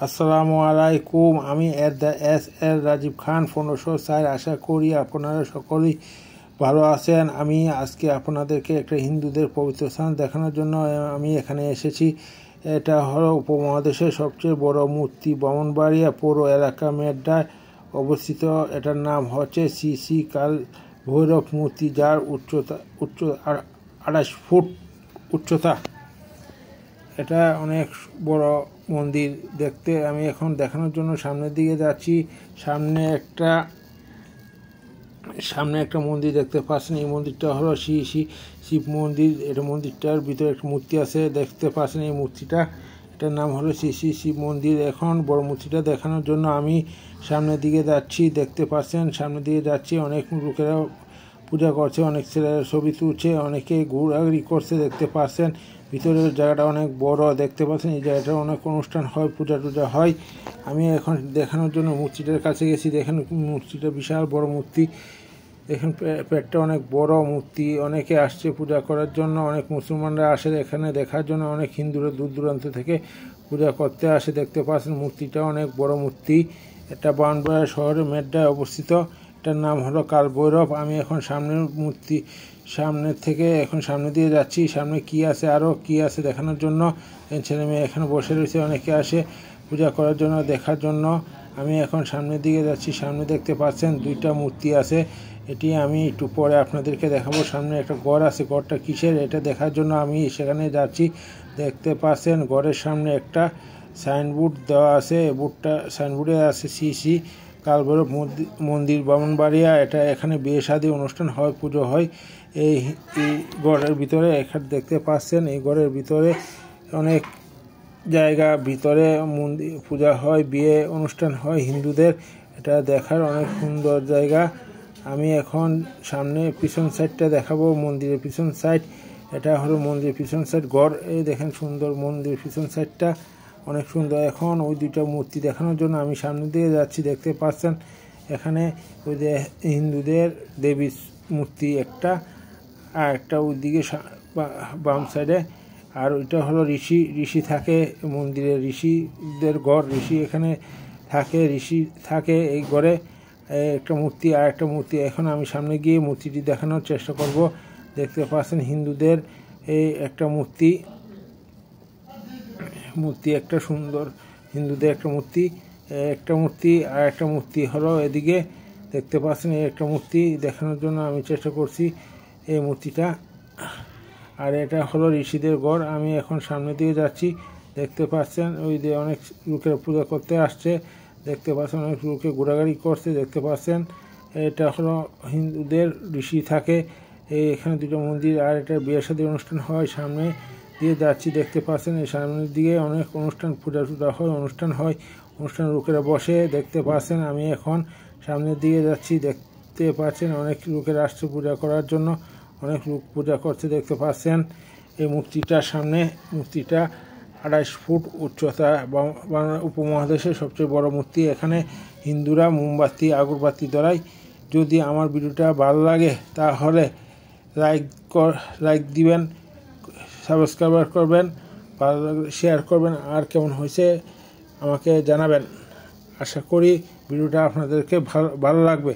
আসসালামু আলাইকুম। আমি এস রাজীব খান 1504। আশা করি আপনারা সকলেই ভালো আছেন। আমি আজকে আপনাদেরকে একটা হিন্দুদের পবিত্র স্থান দেখানোর জন্য আমি এখানে এসেছি। এটা হলো উপমহাদেশের সবচেয়ে বড় মূর্তি, ব্রাহ্মণবাড়িয়া পৌর এলাকা মেড্ডায় অবস্থিত। এটার নাম হচ্ছে শ্রী শ্রী কাল ভৈরব মূর্তি, যার উচ্চতা 28 ফুট উচ্চতা। এটা অনেক বড় মন্দির দেখতে। আমি এখন দেখানোর জন্য সামনের দিকে যাচ্ছি। সামনে একটা মন্দির দেখতে পাচ্ছেন। এই মন্দিরটা হলো শ্রী শ্রী শিব মন্দির। এটা মন্দিরটার ভিতরে একটা মূর্তি আছে, দেখতে পাচ্ছেন এই মূর্তিটা। এটার নাম হলো শ্রী শ্রী শিব মন্দির। এখন বড় মূর্তিটা দেখানোর জন্য আমি সামনের দিকে যাচ্ছি, দেখতে পাচ্ছেন সামনের দিকে যাচ্ছি। অনেক লোকেরা পূজা করছে, অনেক ছেলেরা ছবি তুলছে, অনেকে ঘোরাঘুরি করছে, দেখতে পাচ্ছেন। ভিতরের জায়গাটা অনেক বড়, দেখতে পাচ্ছেন। এই জায়গাটা অনেক অনুষ্ঠান হয়, পূজা টুজা হয়। আমি এখন দেখানোর জন্য মূর্তিটার কাছে গেছি। দেখেন মূর্তিটা বিশাল বড় মূর্তি। দেখেন পেটটা অনেক বড় মূর্তি। অনেকে আসছে পূজা করার জন্য, অনেক মুসলমানরা আসে এখানে দেখার জন্য, অনেক হিন্দুরা দূর দূরান্ত থেকে পূজা করতে আসে। দেখতে পাচ্ছেন মূর্তিটা অনেক বড় মূর্তি। এটা ব্রাহ্মণবাড়িয়া শহরের মেড্ডায় অবস্থিত। এটার নাম হলো কাল ভৈরব। আমি এখন সামনে দিয়ে যাচ্ছি। সামনে কি আছে, আরও কি আছে দেখানোর জন্য। ছেলে মেয়ে এখানে বসে রয়েছে, অনেকে আসে পূজা করার জন্য, দেখার জন্য। আমি এখন সামনের দিকে যাচ্ছি। সামনে দেখতে পাচ্ছেন দুইটা মূর্তি আছে। এটি আমি একটু পরে আপনাদেরকে দেখাবো। সামনে একটা ঘর আছে, ঘরটা কিসের এটা দেখার জন্য আমি সেখানে যাচ্ছি। দেখতে পাচ্ছেন ঘরের সামনে একটা সাইনবোর্ড দেওয়া আছে। সাইনবোর্ডে আছে শ্রী শ্রী কাল ভৈরব মন্দির, ব্রাহ্মণবাড়িয়া। এটা এখানে বিয়ে শাদী অনুষ্ঠান হয়, পুজো হয়। এই ঘরের ভিতরে এখানে দেখতে পাচ্ছেন, এই ঘরের ভিতরে অনেক জায়গা, ভিতরে মন্দির পূজা হয়, বিয়ে অনুষ্ঠান হয় হিন্দুদের। এটা দেখার অনেক সুন্দর জায়গা। আমি এখন সামনে পিছন সাইডটা দেখাবো, মন্দিরের পিছন সাইড। এটা হলো মন্দিরের পিছন সাইড ঘর। এই দেখেন সুন্দর মন্দিরের পিছন সাইডটা অনেক সুন্দর। এখন ওই দুইটা মূর্তি দেখানোর জন্য আমি সামনে দিয়ে যাচ্ছি। দেখতে পাচ্ছেন এখানে ওই যে হিন্দুদের দেবীর মূর্তি একটা, আর একটা ওইদিকে বাম সাইডে। আর ওইটা হলো ঋষি থাকে মন্দিরে, ঋষিদের ঘর। ঋষি এখানে থাকে এই ঘরে। একটা মূর্তি আর একটা মূর্তি। এখন আমি সামনে গিয়ে মূর্তিটি দেখানোর চেষ্টা করব। দেখতে পাচ্ছেন হিন্দুদের এই একটা মূর্তি একটা সুন্দর হিন্দুদের একটা মূর্তি আর একটা মূর্তি হলো এদিকে। দেখতে পাচ্ছেন এই একটা মূর্তি দেখানোর জন্য আমি চেষ্টা করছি এই মূর্তিটা। আর এটা হলো ঋষিদের ঘর। আমি এখন সামনে দিয়ে যাচ্ছি। দেখতে পাচ্ছেন ওই যে অনেক লোকেরা পূজা করতে আসছে, দেখতে পাচ্ছেন অনেক লোকে ঘোরাঘুরি করছে, দেখতে পাচ্ছেন। এটা হলো হিন্দুদের ঋষি থাকে এখানে দুটো মন্দির। আর এটা বিয়ে শাদী অনুষ্ঠান হয়। সামনে দিয়ে যাচ্ছি, দেখতে পাচ্ছেন এই সামনের দিকে অনেক অনুষ্ঠান, পূজা টুজা হয়, অনুষ্ঠান লোকেরা বসে, দেখতে পাচ্ছেন। আমি এখন সামনের দিকে যাচ্ছি। দেখতে পাচ্ছেন অনেক লোকেরা আসছে পূজা করার জন্য, অনেক লোক পূজা করছে, দেখতে পাচ্ছেন। এই মূর্তিটার সামনে, মূর্তিটা 28 ফুট উচ্চতা, উপমহাদেশের সবচেয়ে বড় মূর্তি। এখানে হিন্দুরা মোমবাতি আগরবাতি ধরায়। যদি আমার ভিডিওটা ভালো লাগে তাহলে লাইক দিবেন, সাবস্ক্রাইব করবেন, ভালো লাগলে শেয়ার করবেন। আর কেমন হয়েছে আমাকে জানাবেন। আশা করি ভিডিওটা আপনাদেরকে ভালো লাগবে।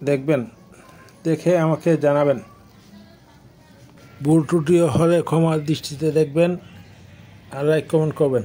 দেখবেন, দেখে আমাকে জানাবেন। ভুল ত্রুটি হলে ক্ষমার দৃষ্টিতে দেখবেন আর লাইক কমেন্ট করবেন।